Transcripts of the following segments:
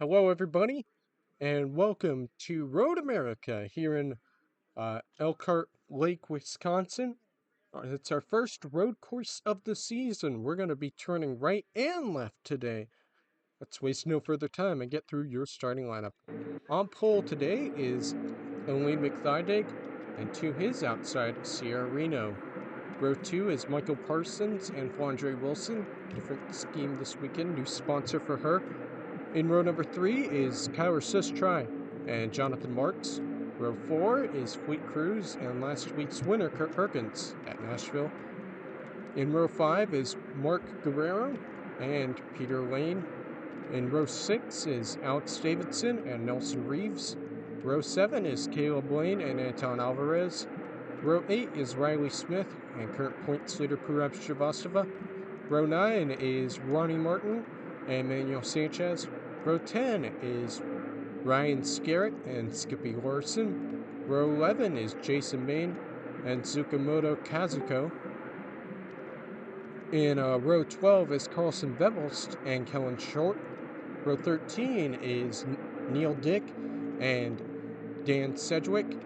Hello, everybody, and welcome to Road America here in Elkhart Lake, Wisconsin. It's our first road course of the season. We're going to be turning right and left today. Let's waste no further time and get through your starting lineup. On pole today is Elaine McThydig, and to his outside, Sierra Reno. Row 2 is Michael Parsons and Flandre Wilson. Different scheme this weekend, new sponsor for her. In row number 3 is Kyler Sustry and Jonathan Marks. Row 4 is Fleet Cruz and last week's winner, Kurt Perkins, at Nashville. In row 5 is Mark Guerrero and Peter Lane. In row 6 is Alex Davidson and Nelson Reeves. Row 7 is Caleb Lane and Anton Alvarez. Row 8 is Riley Smith and current points leader Purab Shrivastava. Row 9 is Ronnie Martin and Manuel Sanchez. Row 10 is Ryan Scarrett and Skippy Larson. Row 11 is Jason Main and Tsukamoto Kazuko. In row 12 is Carlson Bevelst and Kellen Short. Row 13 is Neil Dick and Dan Sedgwick.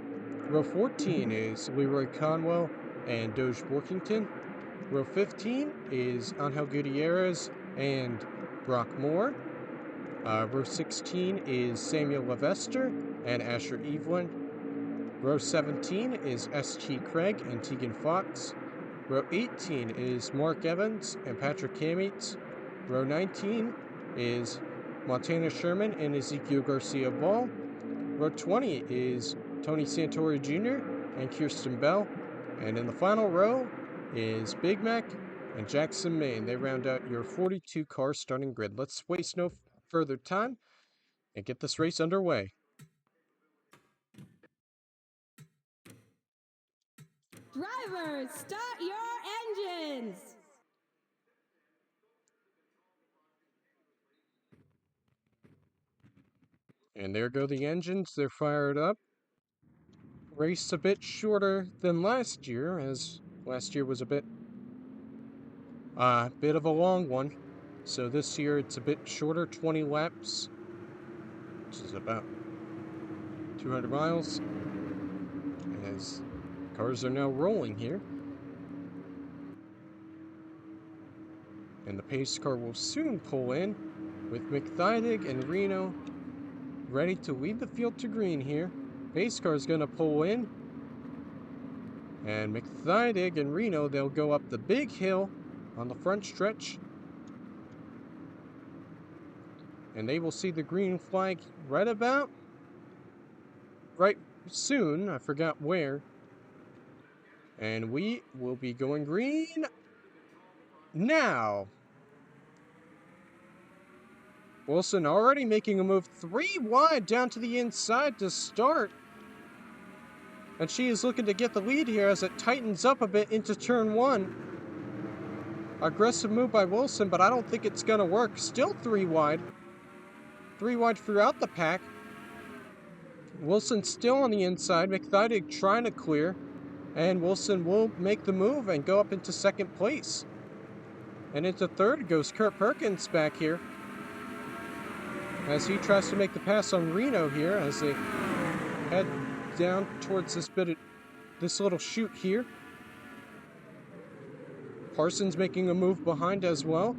Row 14 is Leroy Conwell and Doge Workington. Row 15 is Angel Gutierrez and Brock Moore. Row 16 is Samuel Levester and Asher Evelyn. Row 17 is S.T. Craig and Tegan Fox. Row 18 is Mark Evans and Patrick Kamitz. Row 19 is Montana Sherman and Ezekiel Garcia Ball. Row 20 is Tony Santori Jr. and Kirsten Bell. And in the final row is Big Mac and Jackson Maine. They round out your 42 car starting grid. Let's waste no further time and get this race underway. Drivers, start your engines! And there go the engines. They're fired up. Race a bit shorter than last year, as last year was a bit of a long one. So this year it's a bit shorter, 20 laps, which is about 200 miles, as cars are now rolling here. And the pace car will soon pull in, with McThydig and Reno ready to lead the field to green here. Pace car is going to pull in, and McThydig and Reno, they'll go up the big hill on the front stretch, and they will see the green flag right soon. I forgot where. And we will be going green now. Wilson already making a move 3 wide down to the inside to start. And she is looking to get the lead here as it tightens up a bit into turn 1. Aggressive move by Wilson, but I don't think it's going to work. Still 3 wide. 3 wide throughout the pack. Wilson still on the inside. McThydig trying to clear. And Wilson will make the move and go up into second place. And into third goes Kurt Perkins back here, as he tries to make the pass on Reno here as they head down towards this little chute here. Parsons making a move behind as well,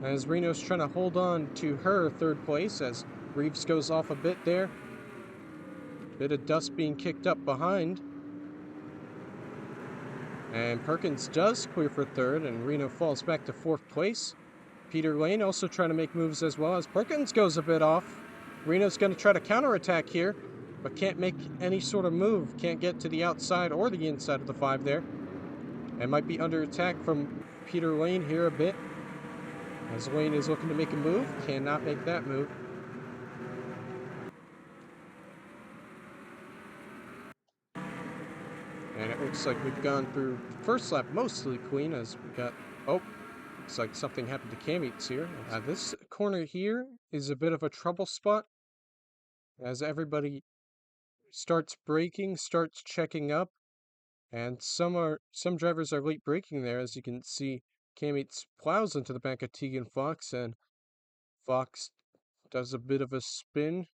as Reno's trying to hold on to her third place as Reeves goes off a bit there. Bit of dust being kicked up behind. And Perkins does clear for third, and Reno falls back to fourth place. Peter Lane also trying to make moves as well as Perkins goes a bit off. Reno's going to try to counterattack here, but can't make any sort of move. Can't get to the outside or the inside of the 5 there. And might be under attack from Peter Lane here a bit, as Lane is looking to make a move. Cannot make that move. And it looks like we've gone through the first lap mostly clean, as we got... Oh, looks like something happened to Kamitz here. This corner here is a bit of a trouble spot, as everybody starts braking, starts checking up, and some drivers are late braking there. As you can see, Kamitz plows into the back of Tegan Fox, and Fox does a bit of a spin.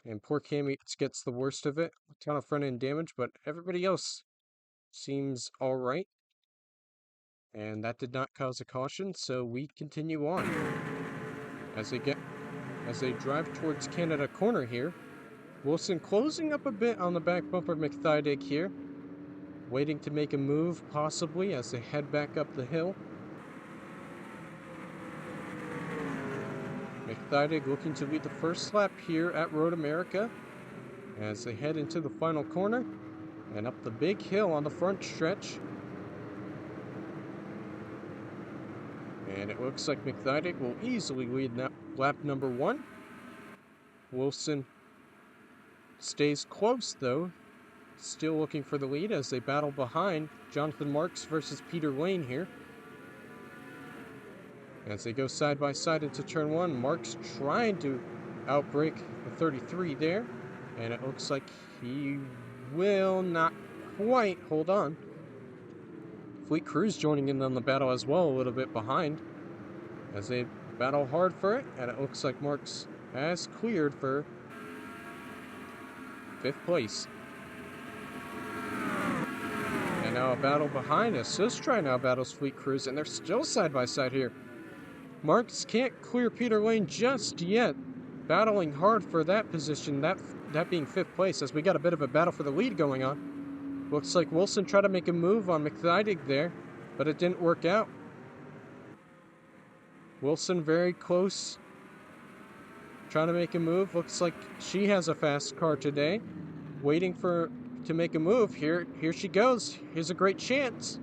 And poor Cammy gets the worst of it. A ton of front end damage, but everybody else seems alright. And that did not cause a caution, so we continue on. As they drive towards Canada Corner here, Wilson closing up a bit on the back bumper of McThydig here. Waiting to make a move, possibly, as they head back up the hill. McThydig looking to lead the first lap here at Road America as they head into the final corner and up the big hill on the front stretch. And it looks like McThydig will easily lead lap number 1. Wilson stays close, though, still looking for the lead as they battle behind Jonathan Marks versus Peter Lane here. As they go side by side into turn 1, Marks trying to outbrake the 33 there. And it looks like he will not quite hold on. Fleet Cruz joining in on the battle as well, a little bit behind. As they battle hard for it, and it looks like Marks has cleared for 5th place. And now a battle behind us. Sistri now battles Fleet Cruz, and they're still side by side here. Marks can't clear Peter Lane just yet. Battling hard for that position, that being 5th place, as we got a bit of a battle for the lead going on. Looks like Wilson tried to make a move on McThydig there, but it didn't work out. Wilson very close, trying to make a move. Looks like she has a fast car today, waiting to make a move. Here she goes. Here's a great chance.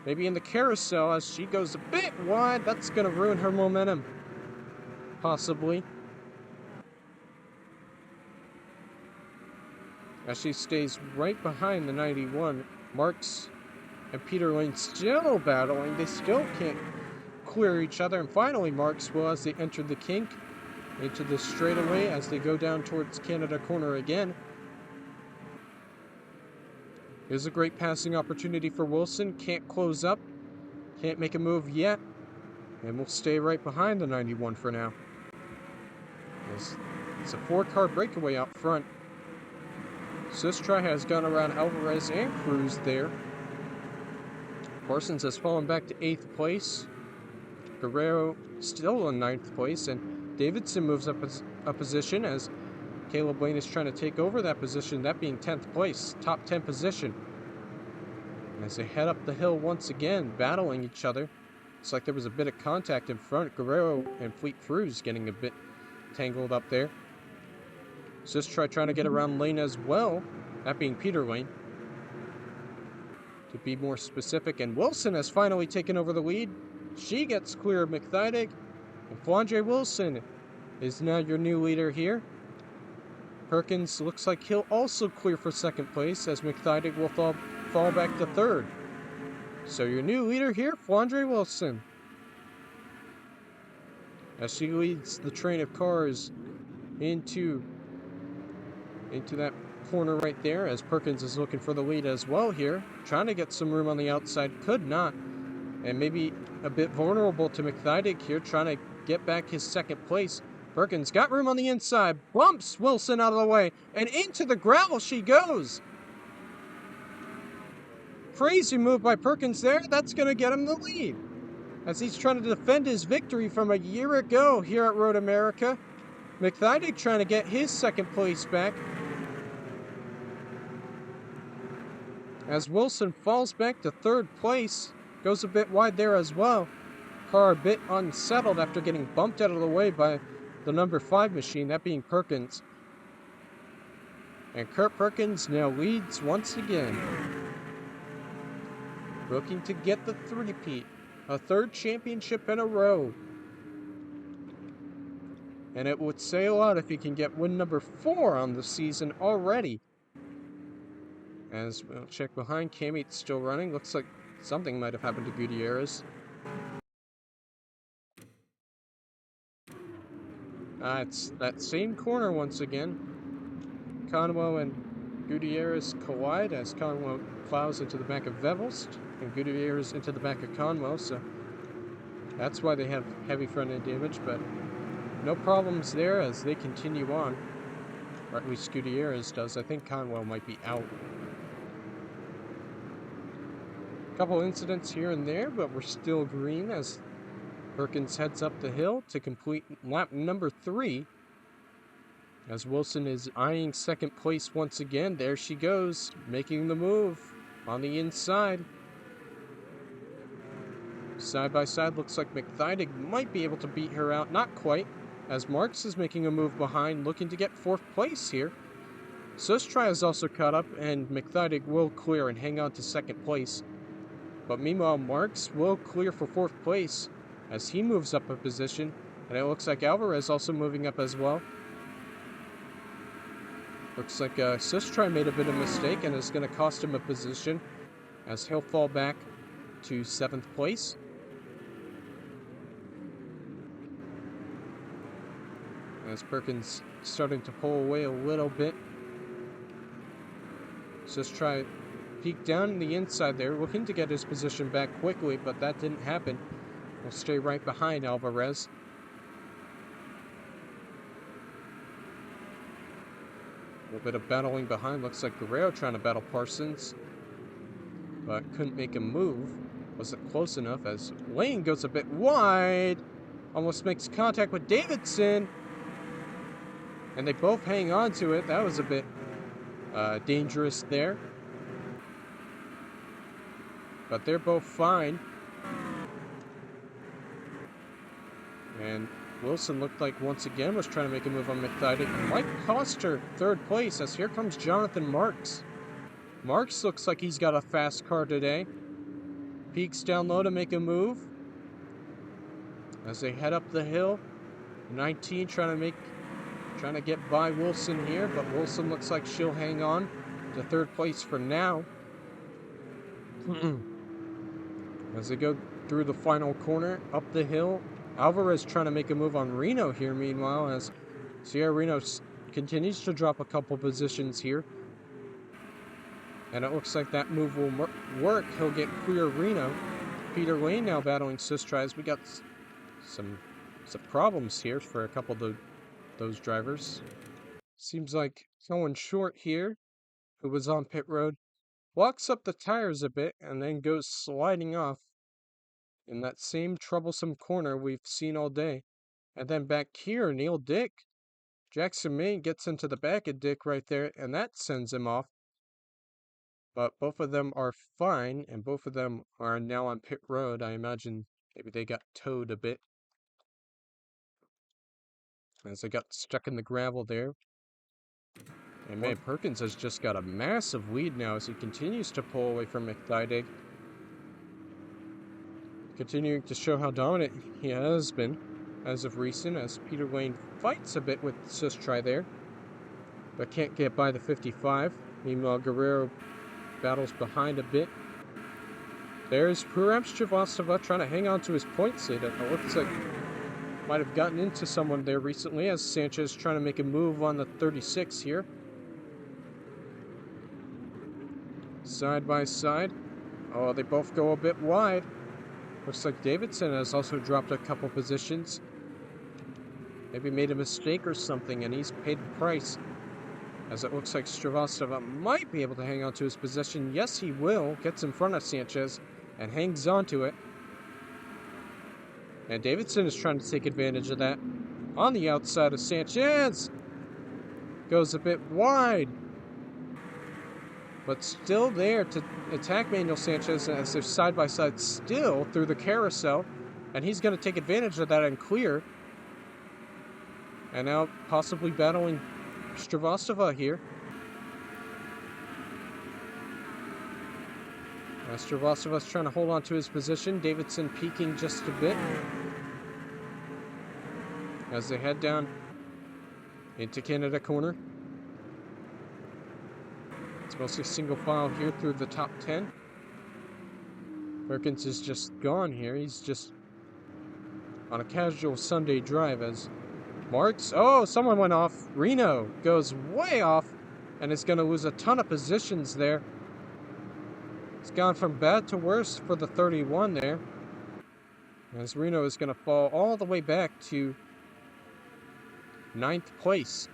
Maybe in the carousel as she goes a bit wide. That's going to ruin her momentum. Possibly. As she stays right behind the 91. Marks and Peter Lane still battling. They still can't clear each other. And finally Marks will, as they enter the kink, into the straightaway as they go down towards Canada Corner again. Here's a great passing opportunity for Wilson. Can't close up. Can't make a move yet. And we'll stay right behind the 91 for now. It's a 4-car breakaway out front. Sistri has gone around Alvarez and Cruz there. Parsons has fallen back to 8th place. Guerrero still in 9th place. And Davidson moves up a position as Caleb Lane is trying to take over that position, that being 10th place, top 10 position. As they head up the hill once again, battling each other. It's like there was a bit of contact in front. Guerrero and Fleet Cruz getting a bit tangled up there. Sistri trying to get around Lane as well, that being Peter Lane, to be more specific. And Wilson has finally taken over the lead. She gets clear of McThydig. And Flandre Wilson is now your new leader here. Perkins looks like he'll also clear for 2nd place, as McThydig will fall back to 3rd. So your new leader here, Flandre Wilson, as she leads the train of cars into that corner right there, as Perkins is looking for the lead as well here, trying to get some room on the outside, could not, and maybe a bit vulnerable to McThydig here, trying to get back his 2nd place. Perkins got room on the inside, bumps Wilson out of the way, and into the gravel she goes. Crazy move by Perkins there. That's going to get him the lead, as he's trying to defend his victory from a year ago here at Road America. McThydig trying to get his 2nd place back, as Wilson falls back to 3rd place. Goes a bit wide there as well. Car a bit unsettled after getting bumped out of the way by the number 5 machine, that being Perkins. And Kurt Perkins now leads once again, looking to get the 3-peat, a 3rd championship in a row. And it would say a lot if he can get win number 4 on the season already. As we'll check behind, Cameat's still running. Looks like something might have happened to Gutierrez. It's that same corner once again. Conwell and Gutierrez collide as Conwell plows into the back of Vevelst and Gutierrez into the back of Conwell. So That's why they have heavy front end damage, but no problems there as they continue on. Or at least Gutierrez does. I think Conwell might be out. Couple incidents here and there, but we're still green as Perkins heads up the hill to complete lap number 3. As Wilson is eyeing second place once again. There she goes, making the move on the inside. Side by side, looks like McThydig might be able to beat her out. Not quite, as Marks is making a move behind, looking to get 4th place here. Sustry is also caught up, and McThydig will clear and hang on to 2nd place. But meanwhile, Marks will clear for 4th place as he moves up a position, and it looks like Alvarez also moving up as well. Looks like Sustry made a bit of a mistake and is going to cost him a position as he'll fall back to 7th place. As Perkins starting to pull away a little bit. Sustry peeked down the inside there, looking to get his position back quickly, but that didn't happen. He'll stay right behind Alvarez. A little bit of battling behind. Looks like Guerrero trying to battle Parsons, but couldn't make a move. Wasn't close enough as Lane goes a bit wide. Almost makes contact with Davidson. And they both hang on to it. That was a bit dangerous there. But they're both fine. And Wilson looked like once again was trying to make a move on McThydig. Might cost her 3rd place as here comes Jonathan Marks. Marks looks like he's got a fast car today. Peeks down low to make a move. As they head up the hill. 19 trying to get by Wilson here, but Wilson looks like she'll hang on to 3rd place for now. As they go through the final corner, up the hill, Alvarez trying to make a move on Reno here, meanwhile, as Sierra Reno continues to drop a couple positions here. And it looks like that move will work. He'll get clear Reno. Peter Lane now battling Sustry. We got some problems here for a couple of those drivers. Seems like someone short here, who was on pit road, walks up the tires a bit and then goes sliding off in that same troublesome corner we've seen all day. And then back here, Neil Dick. Jackson Maine gets into the back of Dick right there, and that sends him off. But both of them are fine, and both of them are now on pit road. I imagine maybe they got towed a bit as they got stuck in the gravel there. And man, Perkins has just got a massive lead now as he continues to pull away from McThydig. Continuing to show how dominant he has been as of recent, as Peter Lane fights a bit with Sustry there, but can't get by the 55. Meanwhile, Guerrero battles behind a bit. There's Puram Srivastava trying to hang on to his points lead. It looks like might have gotten into someone there recently, as Sanchez trying to make a move on the 36 here. Side by side. Oh, they both go a bit wide. Looks like Davidson has also dropped a couple positions. Maybe made a mistake or something, and he's paid the price. As it looks like Srivastava might be able to hang on to his position. Yes, he will. Gets in front of Sanchez and hangs on to it. And Davidson is trying to take advantage of that. On the outside of Sanchez. Goes a bit wide. But still there to attack Manuel Sanchez as they're side by side still through the carousel. And he's going to take advantage of that and clear. And now possibly battling Srivastava here. Srivastava's trying to hold on to his position. Davidson peeking just a bit as they head down into Canada Corner. It's mostly single file here through the top 10. Perkins is just gone here. He's just on a casual Sunday drive as Marks. Oh, someone went off. Reno goes way off and is going to lose a ton of positions there. It's gone from bad to worse for the 31 there. as Reno is going to fall all the way back to 9th place.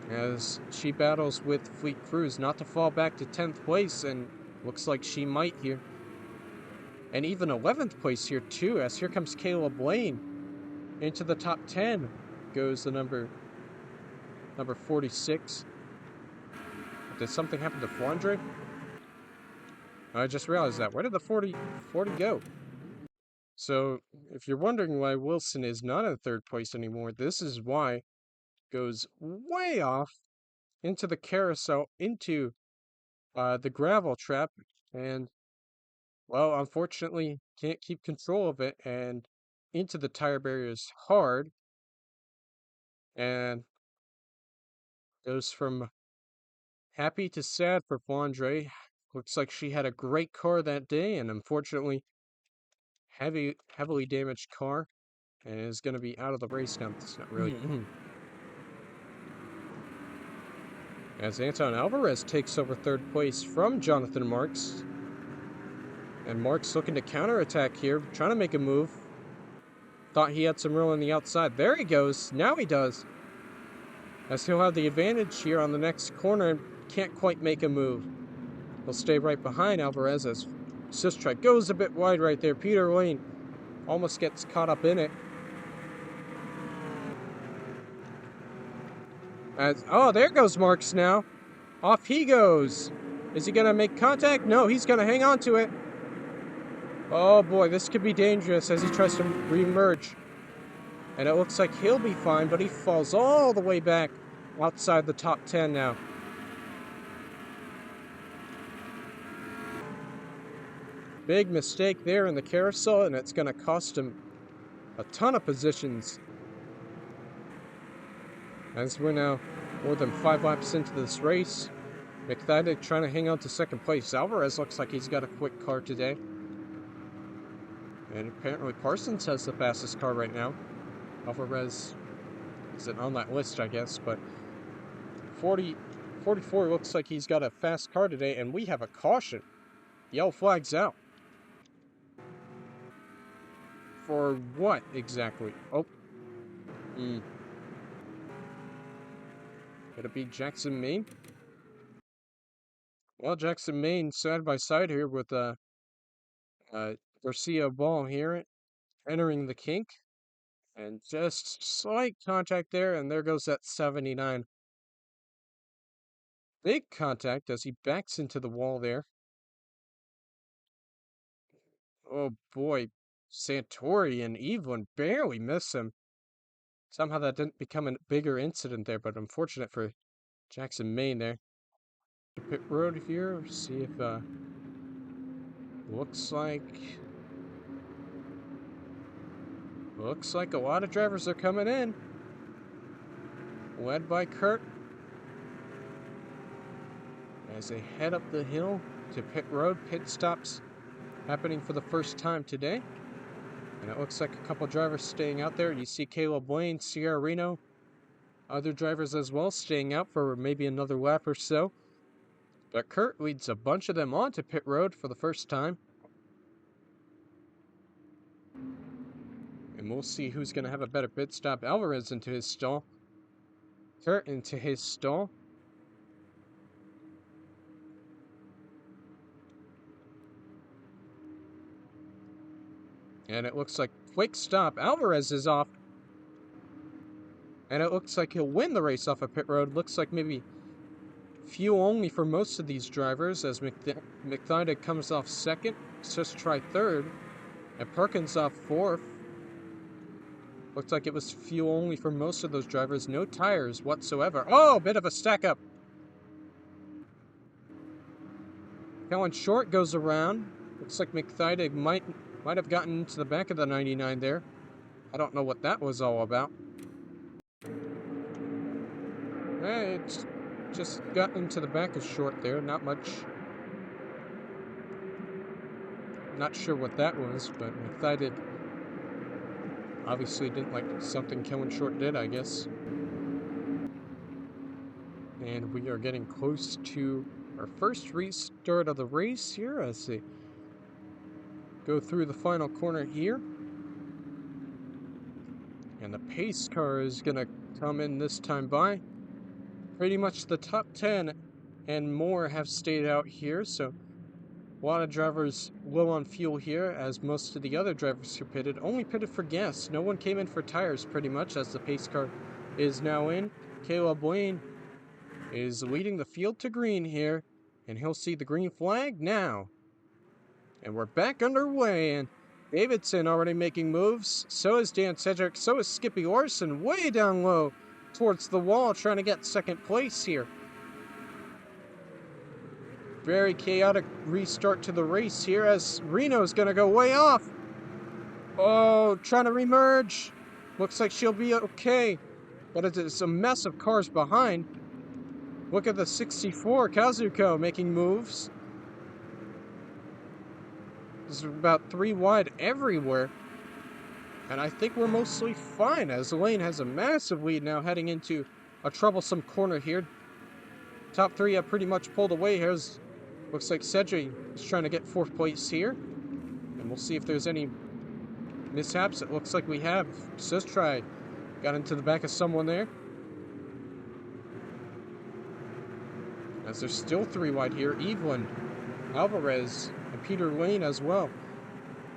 As she battles with Fleet Cruise not to fall back to 10th place, and looks like she might here. And even 11th place here too, as here comes Caleb Lane. Into the top 10 goes the number 46. Did something happen to Flandre? I just realized that. Where did the 40 go? So, if you're wondering why Wilson is not in 3rd place anymore, this is why. Goes way off into the carousel, into the gravel trap, and, well, unfortunately, can't keep control of it, and into the tire barriers hard, and goes from happy to sad for Flandre. Looks like she had a great car that day, and unfortunately, heavily damaged car, and is going to be out of the race now. It's not really. As Anton Alvarez takes over 3rd place from Jonathan Marks. And Marks looking to counterattack here, trying to make a move. Thought he had some room on the outside. There he goes. Now he does. As he'll have the advantage here on the next corner and can't quite make a move. He'll stay right behind Alvarez as Sistrike goes a bit wide right there. Peter Lane almost gets caught up in it. Oh, there goes Marks now. Off he goes. Is he going to make contact? No, he's going to hang on to it. Oh boy, this could be dangerous as he tries to re-emerge. And it looks like he'll be fine, but he falls all the way back outside the top 10 now. Big mistake there in the carousel, and it's going to cost him a ton of positions. As we're now more than 5 laps into this race. McThydick trying to hang on to 2nd place. Alvarez looks like he's got a quick car today. And apparently Parsons has the fastest car right now. Alvarez isn't on that list, I guess, but 44 looks like he's got a fast car today, and we have a caution. Yellow flag's out. For what exactly? Oh. Could it be Jackson Maine? Well, Jackson Maine side by side here with Garcia Ball here entering the kink. And just slight contact there, and there goes that 79. Big contact as he backs into the wall there. Oh boy, Santori and Evelyn barely miss him. Somehow that didn't become a bigger incident there, but unfortunate for Jackson Maine there. The pit road here, see if, looks like a lot of drivers are coming in. Led by Kurt. As they head up the hill to pit road, pit stops happening for the first time today. And it looks like a couple drivers staying out there. You see Caleb Lane, Sierra Reno, other drivers as well staying out for maybe another lap or so. But Kurt leads a bunch of them onto pit road for the first time. And we'll see who's going to have a better pit stop. Alvarez into his stall. Kurt into his stall. And it looks like quick stop. Alvarez is off. And it looks like he'll win the race off of pit road. Looks like maybe fuel only for most of these drivers as McThydick comes off 2nd. Just try 3rd. And Perkins off 4th. Looks like it was fuel only for most of those drivers. No tires whatsoever. Oh, bit of a stack up. Kellen Short goes around. Looks like McThydick might have gotten into the back of the 99 there. I don't know what that was all about. It's just got into the back of Short there. Not much. Not sure what that was, but McThydick obviously didn't like something Kellen Short did, I guess. And we are getting close to our first restart of the race here as they go through the final corner here. And the pace car is going to come in this time by. Pretty much the top 10 and more have stayed out here, so a lot of drivers low on fuel here, as most of the other drivers who pitted only pitted for gas. No one came in for tires, pretty much, as the pace car is now in. Caleb Lane is leading the field to green here, and he'll see the green flag now. And we're back underway, and Davidson already making moves. So is Dan Cedric, so is Skippy Larson, way down low towards the wall, trying to get second place here. Very chaotic restart to the race here as Reno's gonna go way off. Oh, trying to remerge. Looks like she'll be okay, but it's a mess of cars behind. Look at the 64 Kazuko making moves. There's about 3 wide everywhere. And I think we're mostly fine as Lane has a massive lead now heading into a troublesome corner here. Top 3 have pretty much pulled away here. Looks like Cedric is trying to get 4th place here. And we'll see if there's any mishaps. It looks like we have. Sustry got into the back of someone there. As there's still 3 wide here. Evelyn, Alvarez, and Peter Lane as well.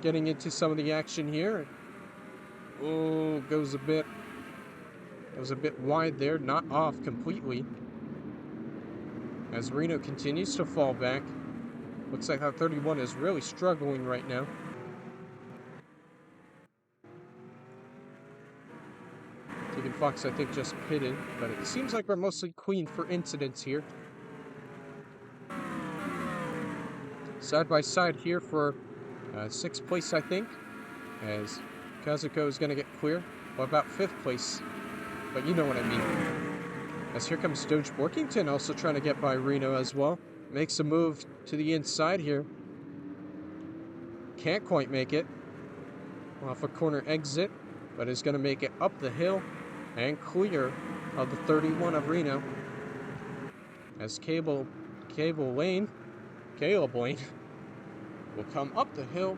Getting into some of the action here. Oh, goes a bit wide there, not off completely. As Reno continues to fall back. Looks like that 31 is really struggling right now. Tegan Fox, I think, just pitted, but it seems like we're mostly clean for incidents here. Side by side here for 6th place, I think, as Kazuko is going to get clear. Well, about 5th place, but you know what I mean. As here comes Doge Borkington, also trying to get by Reno as well. Makes a move to the inside here. Can't quite make it. Off a corner exit, but is going to make it up the hill and clear of the 31 of Reno. As Caleb Lane will come up the hill.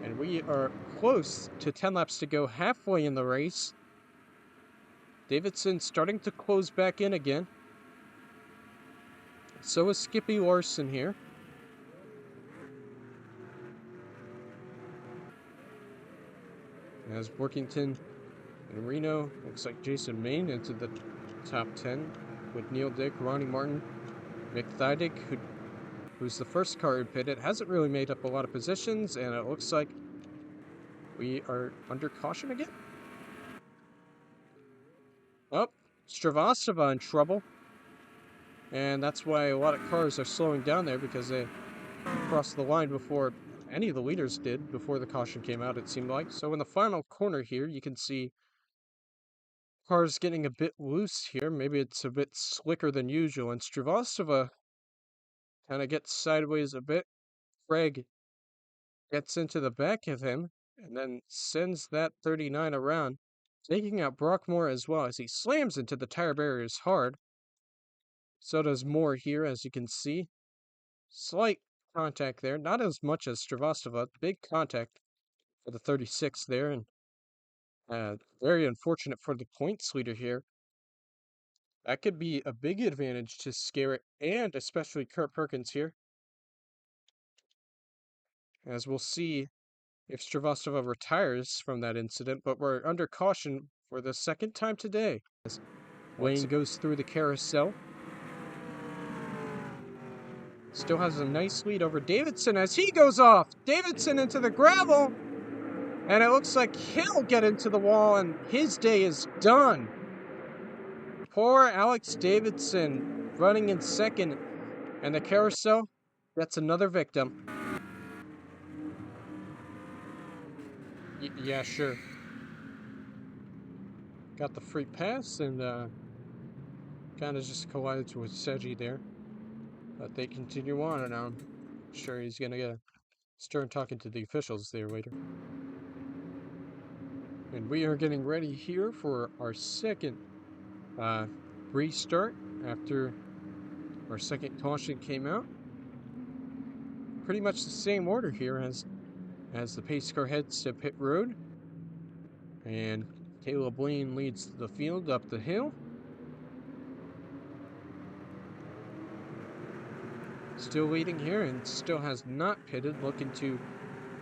And we are close to 10 laps to go, halfway in the race. Davidson starting to close back in again. So is Skippy Larson here. As Workington and Reno, looks like Jason Main into the top 10 with Neil Dick, Ronnie Martin, Mick Thydick, who's the first car who pitted, hasn't really made up a lot of positions, and it looks like we are under caution again. Oh, Stravastava in trouble. And that's why a lot of cars are slowing down there, because they crossed the line before any of the leaders did, before the caution came out, it seemed like. So in the final corner here, you can see cars getting a bit loose here. Maybe it's a bit slicker than usual, and Stravastava kind of gets sideways a bit. Craig gets into the back of him, and then sends that 39 around, taking out Brockmore as well as he slams into the tire barriers hard. So does Moore here, as you can see. Slight contact there, not as much as Stravastava. Big contact for the 36 there, and very unfortunate for the points leader here. That could be a big advantage to Scarrett and especially Kurt Perkins here. As we'll see if Stravastava retires from that incident, but we're under caution for the 2nd time today. As Wayne goes through the carousel. Still has a nice lead over Davidson as he goes off. Davidson into the gravel. And it looks like he'll get into the wall and his day is done. Poor Alex Davidson running in 2nd. And the carousel gets another victim. Yeah, sure. Got the free pass and kind of just collided with Seji there. But they continue on, and I'm sure he's going to get a stern talking to the officials there later. And we are getting ready here for our 2nd restart after Our second caution came out. Pretty much the same order here as the pace car heads to pit road. And Caleb Lane leads the field up the hill. Still leading here and still has not pitted, looking to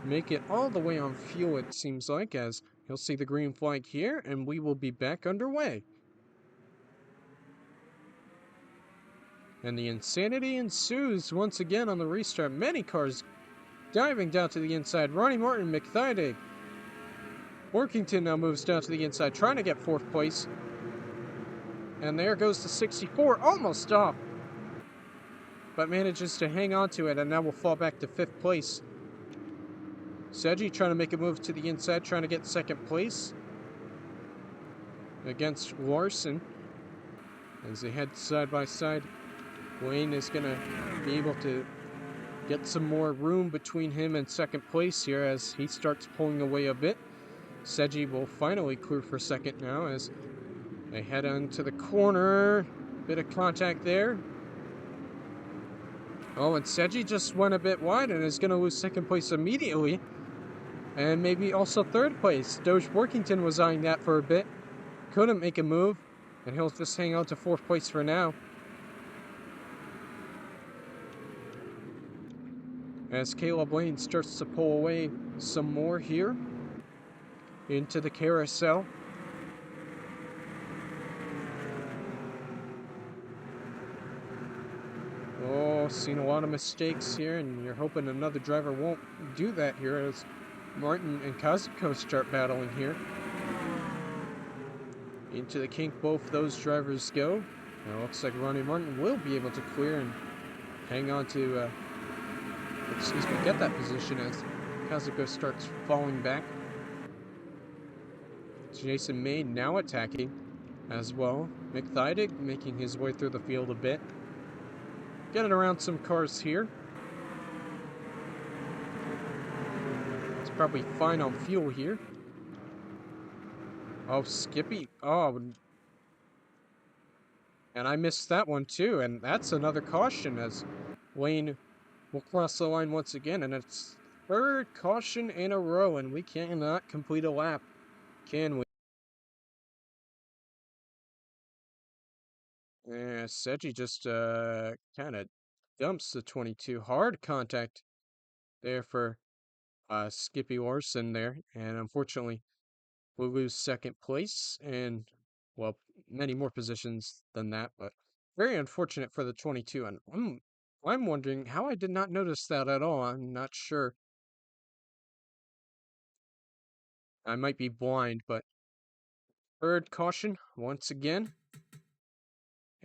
make it all the way on fuel, it seems like, as he'll see the green flag here, and we will be back underway. And the insanity ensues once again on the restart. Many cars diving down to the inside. Ronnie Martin, McThydig. Workington now moves down to the inside, trying to get 4th place. And there goes the 64, almost off. But manages to hang on to it, and now will fall back to 5th place. Seji trying to make a move to the inside, trying to get 2nd place against Larson. As they head side by side, Wayne is going to be able to get some more room between him and 2nd place here as he starts pulling away a bit. Seji will finally clear for 2nd now as they head onto the corner. Bit of contact there. Oh, and Seji just went a bit wide and is going to lose 2nd place immediately. And maybe also 3rd place. Doge Workington was eyeing that for a bit. Couldn't make a move. And he'll just hang on to 4th place for now. As Caleb Lane starts to pull away some more here into the carousel. Oh, seen a lot of mistakes here, and you're hoping another driver won't do that here as Martin and Kazuko start battling here. Into the kink both those drivers go. Now it looks like Ronnie Martin will be able to clear and hang on to, get that position as Kazuko starts falling back. Jason May now attacking as well. McThydig making his way through the field a bit. Getting around some cars here. It's probably fine on fuel here. Oh, Skippy. Oh. And I missed that one too. And that's another caution as Wayne will cross the line once again. And it's 3rd caution in a row. And we cannot complete a lap, can we? Yeah, Seji just kind of dumps the 22. Hard contact there for Skippy Larson there. And unfortunately, we'll lose 2nd place and, well, many more positions than that. But very unfortunate for the 22. And I'm wondering how I did not notice that at all. I'm not sure. I might be blind, but 3rd caution once again.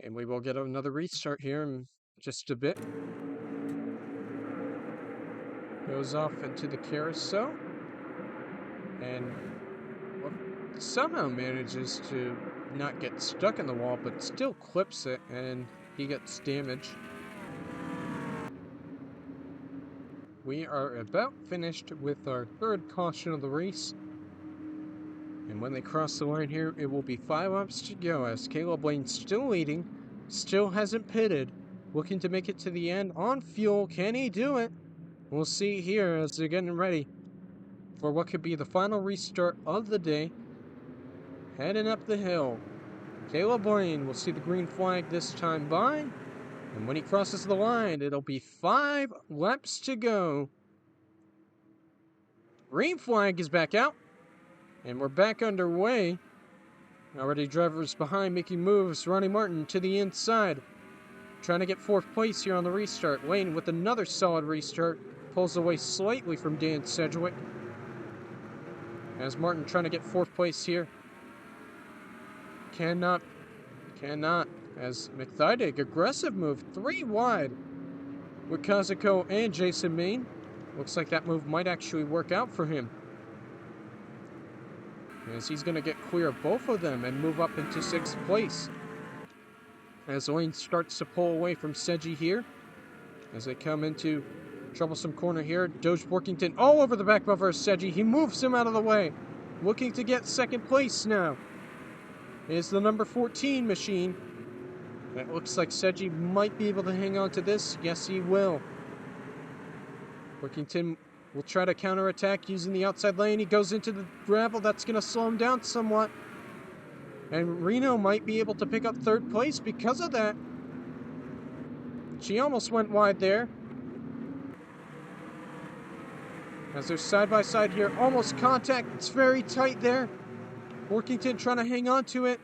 And we will get another restart here in just a bit. Goes off into the carousel. And somehow manages to not get stuck in the wall, but still clips it, and he gets damaged. We are about finished with our 3rd caution of the race. And when they cross the line here, it will be 5 laps to go as Caleb Lane still leading, still hasn't pitted, looking to make it to the end on fuel. Can he do it? We'll see here as they're getting ready for what could be the final restart of the day. Heading up the hill. Caleb Lane will see the green flag this time by. And when he crosses the line, it'll be 5 laps to go. Green flag is back out. And we're back underway. Already drivers behind making moves. Ronnie Martin to the inside. Trying to get 4th place here on the restart. Lane with another solid restart. Pulls away slightly from Dan Sedgwick. As Martin trying to get 4th place here. Cannot. As McThydig, aggressive move, 3 wide with Kazuko and Jason Main. Looks like that move might actually work out for him. As he's going to get clear of both of them and move up into 6th place. As Lane starts to pull away from Seji here. As they come into troublesome corner here. Doge Workington all over the back bumper of Seji. He moves him out of the way. Looking to get 2nd place now is the number 14 machine. It looks like Seji might be able to hang on to this. Yes, he will. Workington will try to counterattack using the outside lane. He goes into the gravel. That's going to slow him down somewhat. And Reno might be able to pick up third place because of that. She almost went wide there. As they're side by side here, almost contact. It's very tight there. Borkington trying to hang on to it.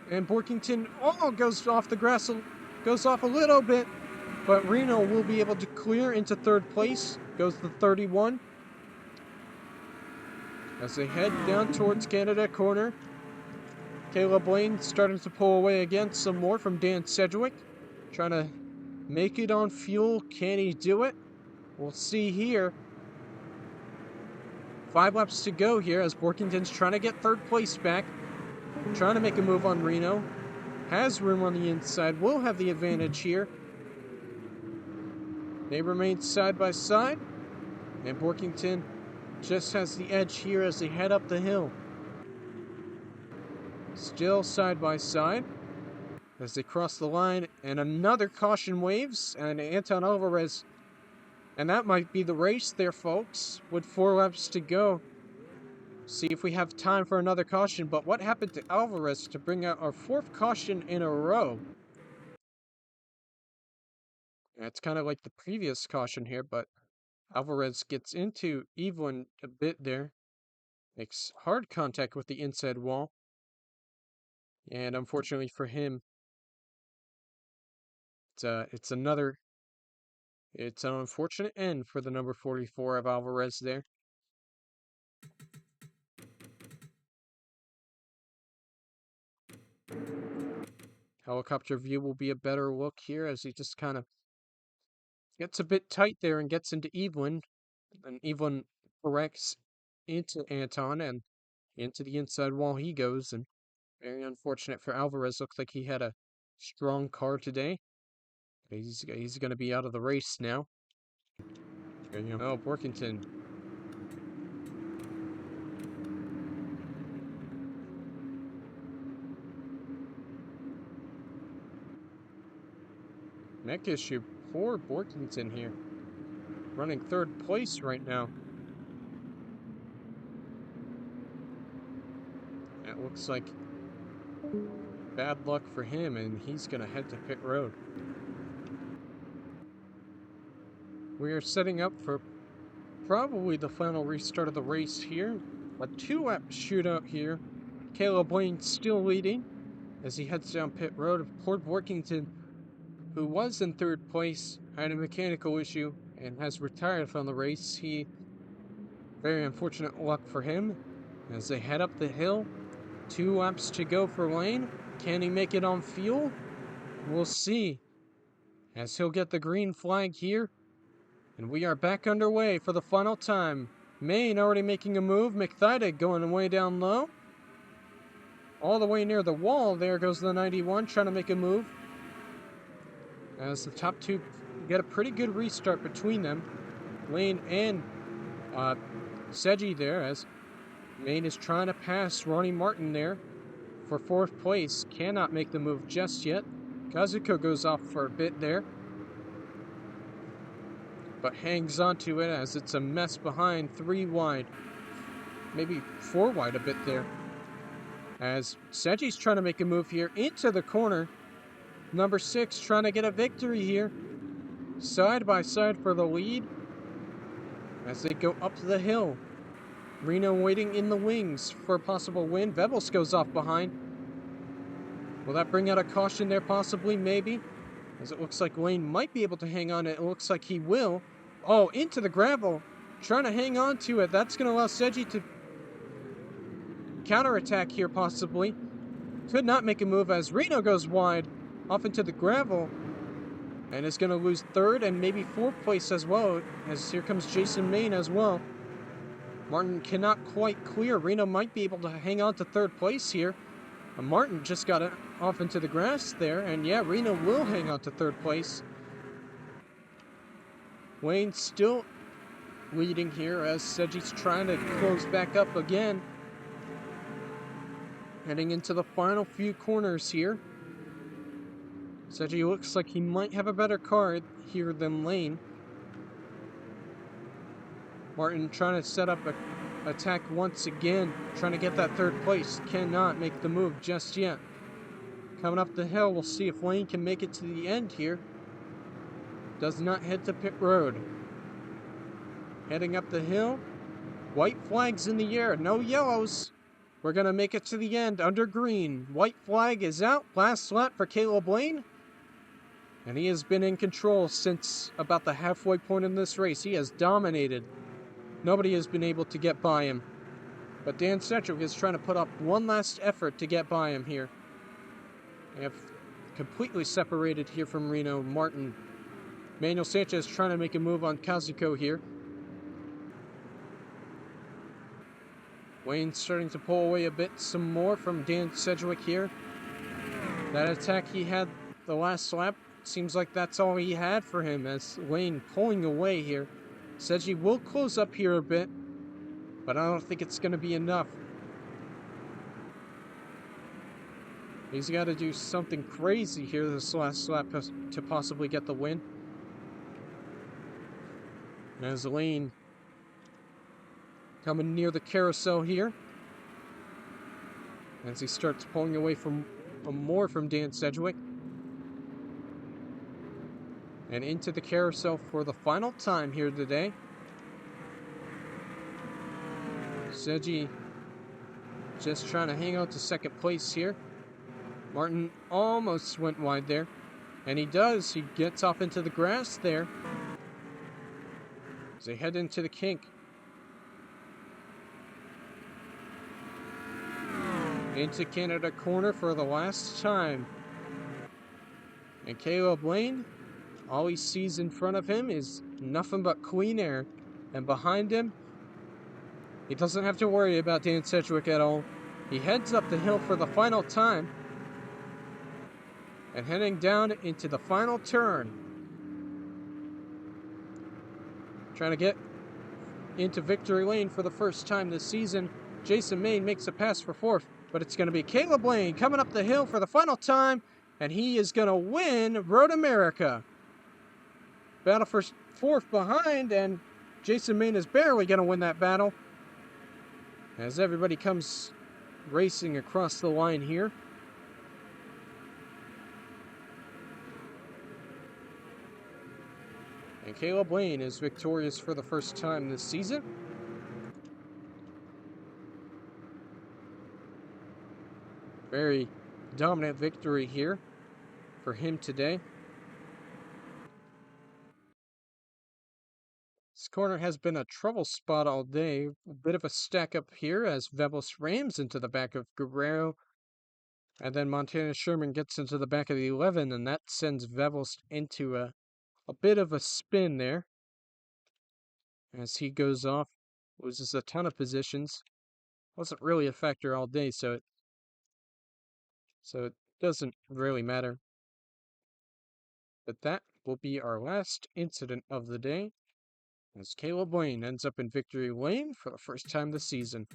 And Borkington goes off the grass, goes off a little bit. But Reno will be able to clear into third place. Goes to 31. As they head down towards Canada Corner. Caleb Lane starting to pull away again some more from Dan Sedgwick. Trying to make it on fuel. Can he do it? We'll see here. 5 laps to go here as Borkington's trying to get third place back. Trying to make a move on Reno. Has room on the inside. Will have the advantage here. They remain side by side. And Borkington just has the edge here as they head up the hill. Still side by side. As they cross the line. And another caution waves. And Anton Alvarez. And that might be the race there, folks. With 4 laps to go. See if we have time for another caution. But what happened to Alvarez to bring out our 4th caution in a row? It's kind of like the previous caution here, but Alvarez gets into Evelyn a bit there. Makes hard contact with the inside wall. And unfortunately for him, it's an unfortunate end for the number 44 of Alvarez there. Helicopter view will be a better look here as he just kind of gets a bit tight there and gets into Evelyn. And Evelyn corrects into Anton and into the inside wall he goes. And very unfortunate for Alvarez. Looks like he had a strong car today. He's going to be out of the race now. Oh, Borkington. Neck issue. Poor Borkington here. Running 3rd place right now. It looks like bad luck for him, and he's going to head to pit road. We are setting up for probably the final restart of the race here. A 2-lap shootout here. Caleb Lane still leading as he heads down pit road. Poor Borkington, who was in 3rd place, had a mechanical issue and has retired from the race. Very unfortunate luck for him as they head up the hill. 2 laps to go for Lane. Can he make it on fuel? We'll see as he'll get the green flag here. And we are back underway for the final time. Maine already making a move. McThydig going way down low. All the way near the wall. There goes the 91 trying to make a move. As the top 2 get a pretty good restart between them. Lane and Seji there as Maine is trying to pass Ronnie Martin there for 4th place. Cannot make the move just yet. Kazuko goes off for a bit there, but hangs on to it as it's a mess behind. 3 wide. Maybe 4 wide a bit there. As Seji's trying to make a move here into the corner. Number 6 trying to get a victory here. Side by side for the lead as they go up the hill. Reno waiting in the wings for a possible win. Vebels goes off behind. Will that bring out a caution there possibly? Maybe. As it looks like Lane might be able to hang on. It looks like he will. Oh, into the gravel. Trying to hang on to it. That's going to allow Seji to counterattack here possibly. Could not make a move as Reno goes wide off into the gravel. And is going to lose 3rd and maybe 4th place as well. As here comes Jason Maine as well. Martin cannot quite clear. Reno might be able to hang on to 3rd place here. Martin just got off into the grass there. And yeah, Reno will hang on to 3rd place. Wayne still leading here as Seji's trying to close back up again. Heading into the final few corners here. Seji looks like he might have a better car here than Lane. Martin trying to set up a attack once again, trying to get that third place. Cannot make the move just yet. Coming up the hill, we'll see if Lane can make it to the end here. Does not hit the pit road. Heading up the hill. White flags in the air, no yellows. We're going to make it to the end under green. White flag is out. Last lap for Caleb Lane. And he has been in control since about the halfway point in this race. He has dominated. Nobody has been able to get by him. But Dan Sedgwick is trying to put up one last effort to get by him here. They have completely separated here from Reno Martin. Manuel Sanchez trying to make a move on Kazuko here. Wayne starting to pull away a bit some more from Dan Sedgwick here. That attack he had the last lap, seems like that's all he had for him as Wayne pulling away here. Sedgwick will close up here a bit, but I don't think it's going to be enough. He's got to do something crazy here this last lap to possibly get the win. As Lane coming near the carousel here. As he starts pulling away from more from Dan Sedgwick. And into the carousel for the final time here today. Sedgwick just trying to hang on to second place here. Martin almost went wide there. And he does. He gets off into the grass there. As they head into the kink. Into Canada corner for the last time. And Caleb Lane, all he sees in front of him is nothing but clean air. And behind him, he doesn't have to worry about Dan Sedgwick at all. He heads up the hill for the final time. And heading down into the final turn. Trying to get into victory lane for the first time this season. Jason Main makes a pass for fourth. But it's going to be Caleb Lane coming up the hill for the final time. And he is going to win Road America. Battle for fourth behind. And Jason Main is barely going to win that battle. As everybody comes racing across the line here. And Caleb Lane is victorious for the first time this season. Very dominant victory here for him today. This corner has been a trouble spot all day. A bit of a stack up here as Vebos rams into the back of Guerrero. And then Montana Sherman gets into the back of the 11, and that sends Vebos into a bit of a spin there. As he goes off, loses a ton of positions. Wasn't really a factor all day, so it doesn't really matter. But that will be our last incident of the day, as Caleb Lane ends up in victory lane for the first time this season.